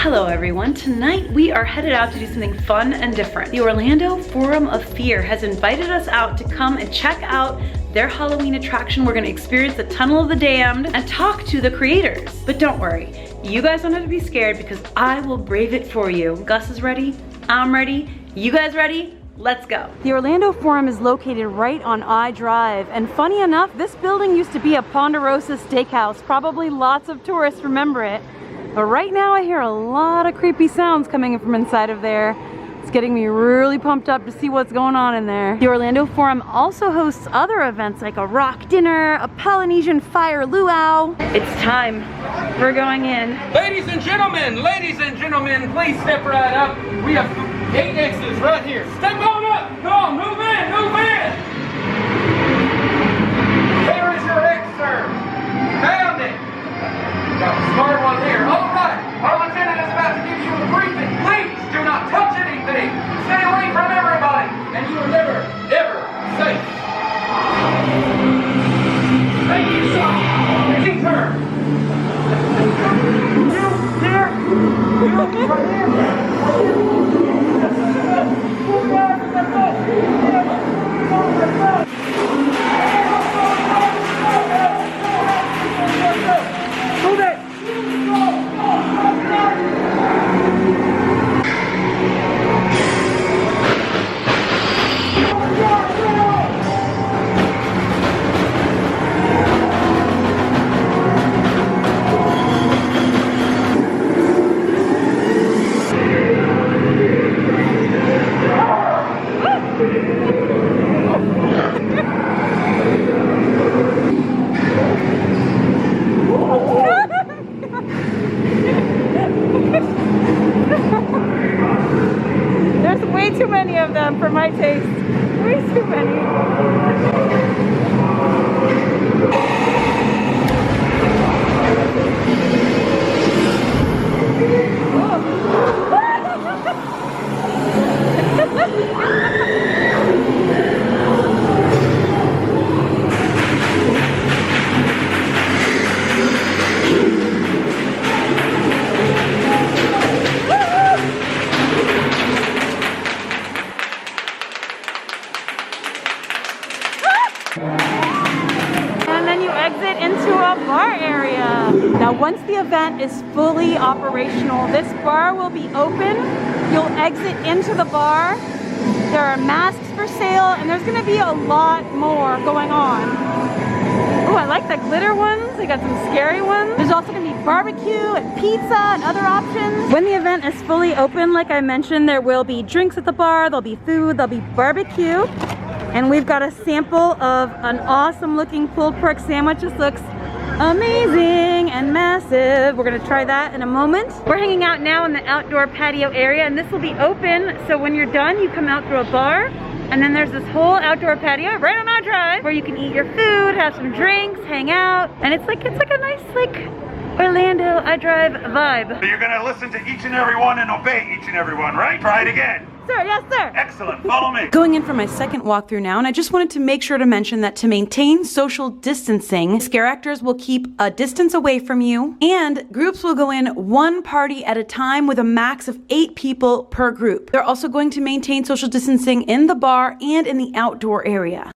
Hello everyone, tonight we are headed out to do something fun and different. The Orlando Forum of Fear has invited us out to come and check out their Halloween attraction. We're gonna experience the Tunnel of the Damned and talk to the creators. But don't worry, you guys don't have to be scared because I will brave it for you. Gus is ready, I'm ready, you guys ready? Let's go. The Orlando Forum is located right on I Drive, and funny enough, this building used to be a Ponderosa steakhouse. Probably lots of tourists remember it. But right now I hear a lot of creepy sounds coming from inside of there. It's getting me really pumped up to see what's going on in there. The Orlando Forum also hosts other events like a rock dinner, a Polynesian fire luau. It's time. We're going in. Ladies and gentlemen, please step right up. We have 8 exits right here. Step on up. Come on, move in, move in. Here is your X, sir. Found it. Got a smart one here. All right. Our lieutenant is about to give you a briefing. Please do not touch anything. Stay away from everybody. And you are never, ever safe. Thank you, sir. Keep her. You here. You right here. There's way too many of them for my taste. Way too many. And then you exit into a bar area. Now once the event is fully operational, this bar will be open. You'll exit into the bar. There are masks for sale and there's gonna be a lot more going on. Oh, I like the glitter ones. They got some scary ones. There's also gonna be barbecue and pizza and other options. When the event is fully open, like I mentioned, there will be drinks at the bar, there'll be food, there'll be barbecue. And we've got a sample of an awesome looking pulled pork sandwich. This looks amazing and massive. We're gonna try that in a moment. We're hanging out now in the outdoor patio area and this will be open. So when you're done, you come out through a bar and then there's this whole outdoor patio right on our drive where you can eat your food, have some drinks, hang out. And it's like a nice Orlando I Drive vibe. So you're gonna listen to each and every one and obey each and every one, right? Try it again. Sir, yes sir. Excellent, follow me. Going in for my second walkthrough now, and I just wanted to make sure to mention that to maintain social distancing, scare actors will keep a distance away from you, and groups will go in one party at a time with a max of 8 people per group. They're also going to maintain social distancing in the bar and in the outdoor area.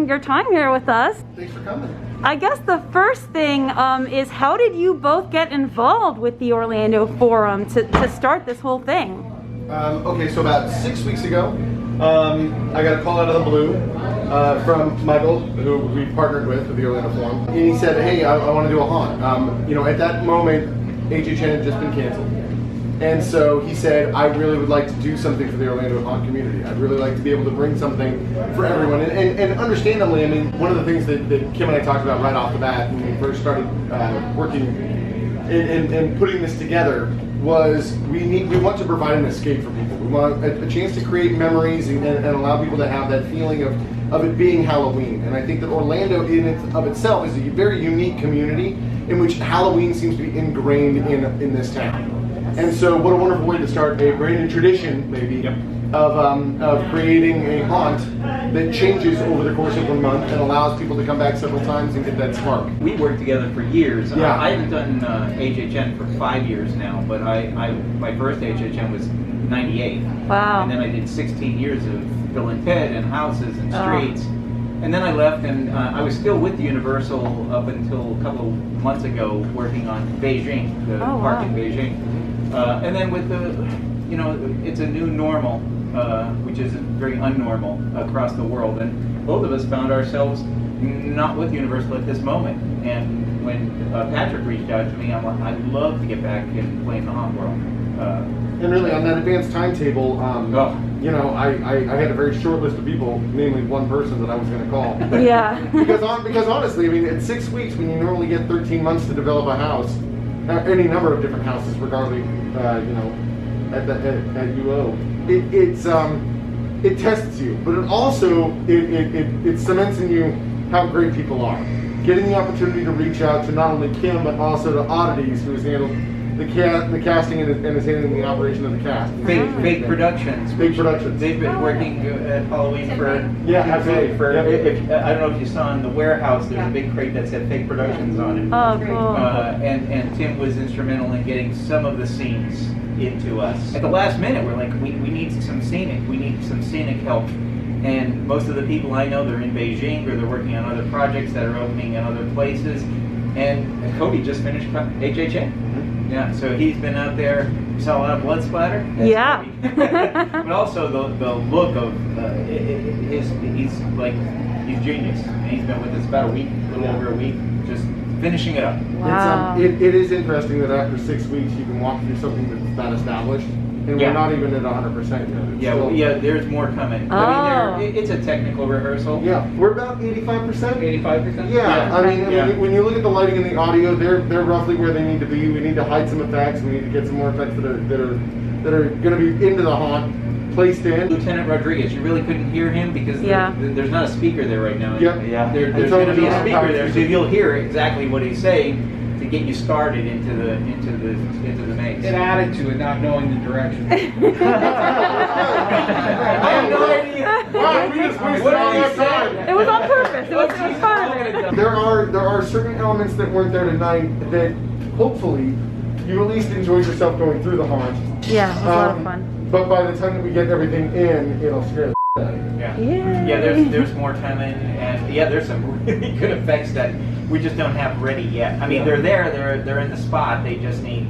spending your time here with us. Thanks for coming. I guess the first thing is, how did you both get involved with the Orlando Forum to start this whole thing? Okay, so about 6 weeks ago, I got a call out of the blue from Michael, who we partnered with the Orlando Forum, and he said, "Hey, I want to do a haunt." You know, at that moment, HHN had just been canceled, and so he said, "I really would like to do something for the Orlando haunt community. I'd really like to be able to bring something for everyone." And understandably, I mean, one of the things that Kim and I talked about right off the bat when we first started working and putting this together was we want to provide an escape for people. We want a chance to create memories and allow people to have that feeling of it being Halloween. And I think that Orlando in of itself is a very unique community in which Halloween seems to be ingrained in this town. And so what a wonderful way to start a brand new tradition, maybe, of creating a haunt that changes over the course of a month and allows people to come back several times and get that spark. We worked together for years. Yeah. I haven't done HHN for 5 years now, but my first HHN was 98. Wow. And then I did 16 years of Bill and Ted and houses and streets. And then I left, and I was still with Universal up until a couple of months ago, working on Beijing, the park in Beijing. And then with the, you know, it's a new normal, which is very unnormal across the world. And both of us found ourselves not with Universal at this moment. And when Patrick reached out to me, I'm like, I'd love to get back and play in the haunt world. And really, on that advanced timetable, you know, I had a very short list of people, namely one person that I was going to call. Yeah. because honestly, I mean, at 6 weeks, when you normally get 13 months to develop a house, any number of different houses, regardless, you know, at UO, it tests you, but it also it cements in you how great people are. Getting the opportunity to reach out to not only Kim but also to Oddities, who has handled the casting and is handling the operation of the cast. Fake Productions. Fake Productions. They've been working at Halloween for absolutely. I don't know if you saw in the warehouse, there's a big crate that said Fake Productions on it. Oh, cool. And Tim was instrumental in getting some of the scenes into us. At the last minute, we're like, we need some scenic help. And most of the people I know, they're in Beijing or they're working on other projects that are opening in other places. And Cody just finished HHN. Yeah, so he's been out there. You saw a lot of blood splatter. That's Yeah. but also the look of he's genius. And he's been with us about a week, a little over a week, just finishing it up. Wow. It is interesting that after 6 weeks you can walk through something that's that established, and we're not even at 100% yet. Yeah, there's more coming. I mean, it's a technical rehearsal. Yeah, we're about 85%. 85%. Yeah, I mean, when you look at the lighting and the audio, they're roughly where they need to be. We need to hide some effects. We need to get some more effects that are going to be into the haunt placed in. Lieutenant Rodriguez, you really couldn't hear him because there's not a speaker there right now. There's going to be a speaker there, so you'll hear exactly what he's saying to get you started into the maze. It added to it, not knowing the direction. I have no idea. Wow, we just wasted all that time. It was on purpose. It was fun. There are certain elements that weren't there tonight that hopefully you at least enjoyed yourself going through the haunt. Yeah, it was a lot of fun. But by the time that we get everything in, it'll scare the out of you. Yeah, there's more coming, and there's some really good effects that we just don't have ready yet. I mean, they're there, they're in the spot. They just need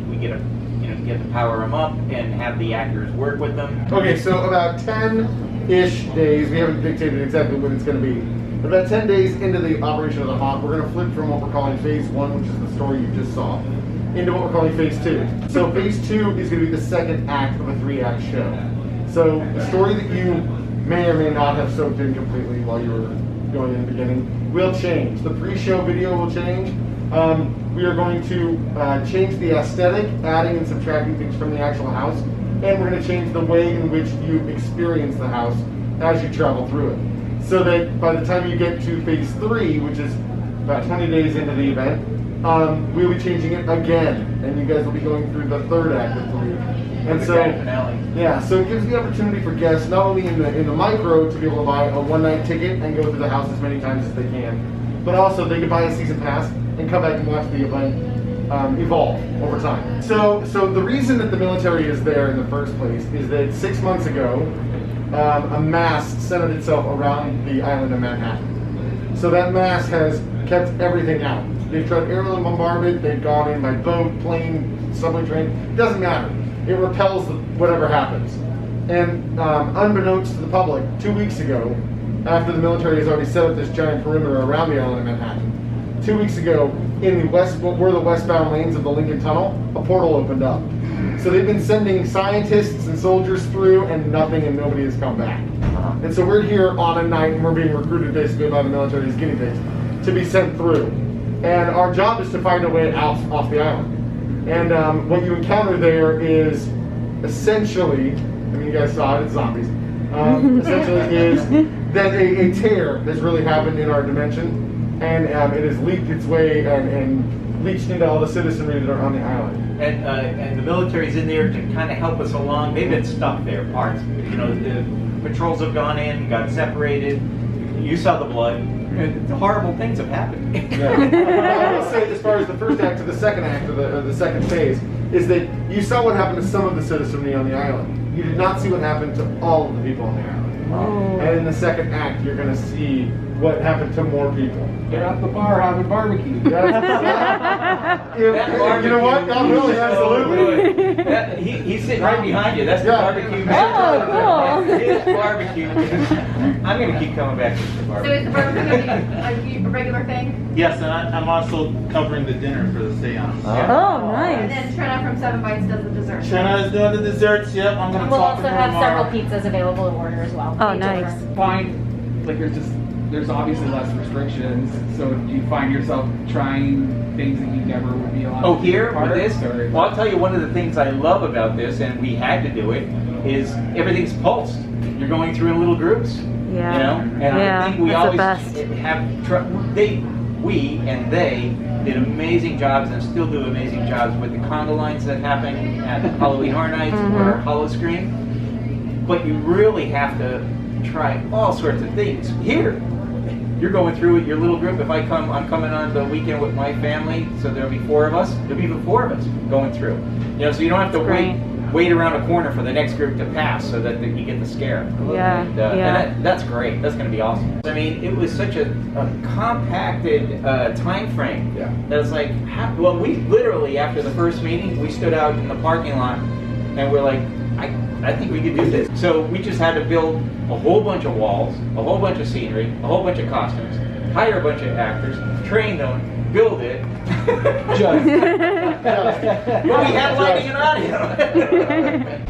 get to power them up and have the actors work with them. Okay, so about 10-ish days. We haven't dictated exactly when it's going to be. But about 10 days into the operation of the haunt, we're going to flip from what we're calling Phase 1, which is the story you just saw, into what we're calling Phase 2. So Phase 2 is going to be the second act of a 3-act show. So the story that you may or may not have soaked in completely while you were going in the beginning will change. The pre-show video will change. We are going to change the aesthetic, adding and subtracting things from the actual house, and we're going to change the way in which you experience the house as you travel through it. So that by the time you get to Phase 3, which is about 20 days into the event, we'll be changing it again, and you guys will be going through the third act, I believe. And the so, grand finale. yeah, so it gives the opportunity for guests, not only in the micro, to be able to buy a one-night ticket and go through the house as many times as they can, but also they can buy a season pass and come back and watch the event evolve over time. So the reason that the military is there in the first place is that 6 months ago, a mass centered itself around the island of Manhattan. So that mass has kept everything out. They've tried aerial bombardment, they've gone in by boat, plane, subway train, it doesn't matter. It repels whatever happens. And unbeknownst to the public, 2 weeks ago, after the military has already set up this giant perimeter around the island of Manhattan, 2 weeks ago, in the what were the westbound lanes of the Lincoln Tunnel, a portal opened up. So they've been sending scientists and soldiers through, and nothing and nobody has come back. And so we're here on a night, and we're being recruited basically by the military as guinea pigs to be sent through. And our job is to find a way out off the island. And what you encounter there is essentially, I mean, you guys saw it, it's zombies. Essentially is that a tear has really happened in our dimension, and it has leaked its way and leached into all the citizenry that are on the island. And the military's in there to kind of help us along. They've been stuck there, parts. You know, the patrols have gone in, got separated. You saw the blood. Horrible things have happened. Yeah. I will say, as far as the first act to the second act of the second phase, is that you saw what happened to some of the citizenry on the island. You did not see what happened to all of the people on the island. Oh. And in the second act, you're going to see what happened to more people. Get out the bar, have a barbecue. You know what? God really, absolutely. He's sitting right behind you. That's the barbecue. Oh, cool. His barbecue. I'm going to keep coming back to the So barbecue. is the barbecue going to be a regular thing? Yes, and I'm also covering the dinner for the seance. Oh, And nice. then Trina from 7 Bites does the dessert. Trina is doing the desserts. Yep, I'm going to We'll talk also to her have tomorrow. several pizzas available to order as well. Oh, Each nice. order. Find, like there's obviously less restrictions, so do you find yourself trying things that you never would be allowed Oh, to do here in with this? parks, or- Well, I'll tell you, one of the things I love about this, and we had to do it, is everything's pulsed. You're going through in little groups. Yeah. You know? And Yeah, I think we that's the always best. have, we and they did amazing jobs and still do amazing jobs with the conga lines that happen at Halloween Horror Nights or Hollow Screen. But you really have to try all sorts of things. Here, you're going through with your little group. If I'm coming on the weekend with my family, so there'll be 4 of us. There'll be the 4 of us going through. You know, so you don't have to wait around a corner for the next group to pass so that you get the scare. Yeah, And that's great. That's going to be awesome. I mean, it was such a compacted time frame. Yeah. That it's like, well, we literally, after the first meeting, we stood out in the parking lot and we're like, I think we could do this. So we just had to build a whole bunch of walls, a whole bunch of scenery, a whole bunch of costumes, hire a bunch of actors, train them, build it. But we had lighting and audio.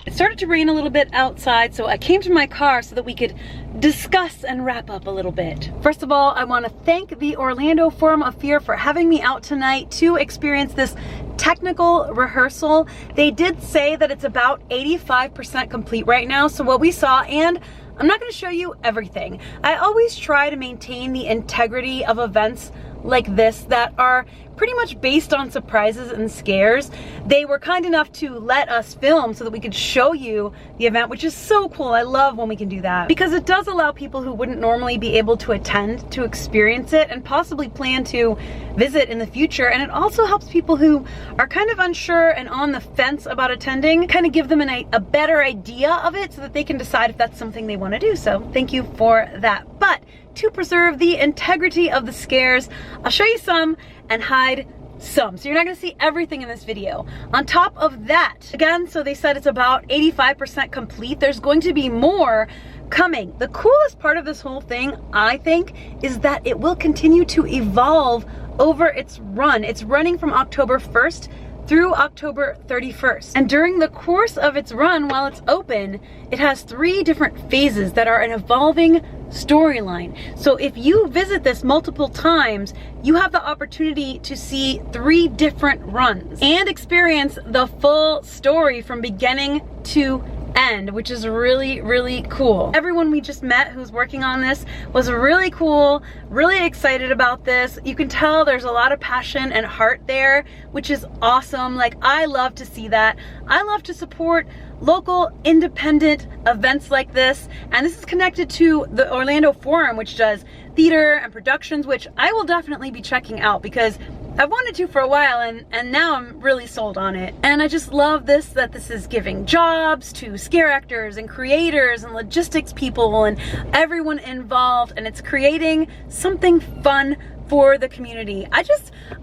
It started to rain a little bit outside, so I came to my car so that we could discuss and wrap up a little bit. First of all, I want to thank the Orlando Forum of Fear for having me out tonight to experience this technical rehearsal. They did say that it's about 85% complete right now, so what we saw, and I'm not going to show you everything. I always try to maintain the integrity of events like this that are pretty much based on surprises and scares. They were kind enough to let us film so that we could show you the event, which is so cool. I love when we can do that because it does allow people who wouldn't normally be able to attend to experience it and possibly plan to visit in the future. And it also helps people who are kind of unsure and on the fence about attending, kind of give them a better idea of it so that they can decide if that's something they want to do. So thank you for that. But to preserve the integrity of the scares, I'll show you some and hide some. So you're not gonna see everything in this video. On top of that, again, so they said it's about 85% complete. There's going to be more coming. The coolest part of this whole thing, I think, is that it will continue to evolve over its run. It's running from October 1st through October 31st. And during the course of its run, while it's open, it has 3 different phases that are an evolving storyline. So if you visit this multiple times, you have the opportunity to see 3 different runs and experience the full story from beginning to end, which is really, really cool. Everyone we just met who's working on this was really cool, really excited about this. You can tell there's a lot of passion and heart there, which is awesome. Like, I love to see that. I love to support local independent events like this, and this is connected to the Orlando Forum, which does theater and productions, which I will definitely be checking out because I've wanted to for a while, and now I'm really sold on it. And I just love this, that this is giving jobs to scare actors and creators and logistics people and everyone involved, and it's creating something fun for the community. I'm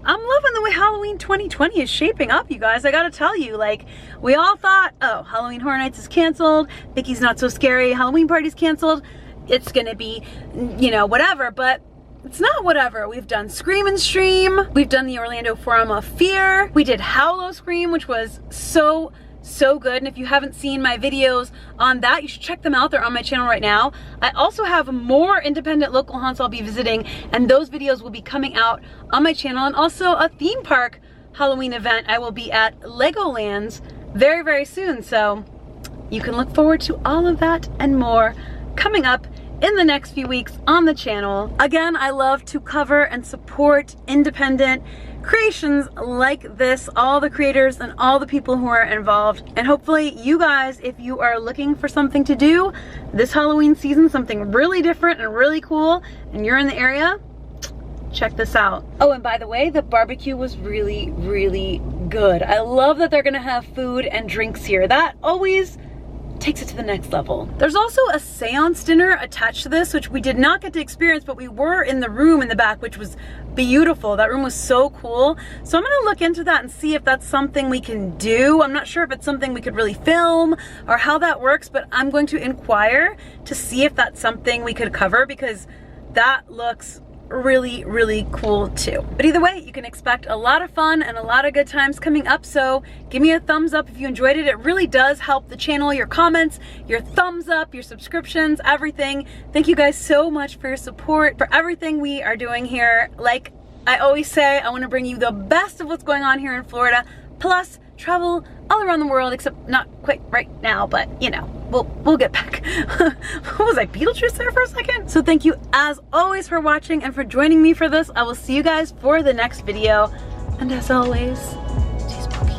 loving the way Halloween 2020 is shaping up, you guys. I gotta tell you, like, we all thought, oh, Halloween Horror Nights is canceled, Mickey's Not So Scary, Halloween Party's canceled, it's gonna be, you know, whatever, but it's not whatever. We've done Scream and Stream, we've done the Orlando Forum of Fear, we did Howlo Scream, which was so good, and if you haven't seen my videos on that, you should check them out. They're on my channel right now. I also have more independent local haunts I'll be visiting, and those videos will be coming out on my channel, and also a theme park Halloween event I will be at Legoland's very soon, so you can look forward to all of that and more coming up in the next few weeks on the channel. Again, I love to cover and support independent creations like this, all the creators and all the people who are involved. And hopefully you guys, if you are looking for something to do this Halloween season, something really different and really cool, and you're in the area, check this out. Oh, and by the way, the barbecue was really good. I love that they're gonna have food and drinks here. That always takes it to the next level. There's also a seance dinner attached to this, which we did not get to experience, but we were in the room in the back, which was beautiful. That room was so cool. So I'm gonna look into that and see if that's something we can do. I'm not sure if it's something we could really film or how that works, but I'm going to inquire to see if that's something we could cover, because that looks really cool too. But either way, you can expect a lot of fun and a lot of good times coming up, so give me a thumbs up if you enjoyed it. It really does help the channel. Your comments, your thumbs up, your subscriptions, everything. Thank you guys so much for your support, for everything we are doing here. Like I always say, I want to bring you the best of what's going on here in Florida, plus travel all around the world, except not quite right now, but you know, we'll get back. What was I, Beetlejuice there for a second? So thank you as always for watching and for joining me for this. I will see you guys for the next video, and as always, stay spooky,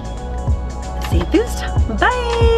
stay enthused. Bye.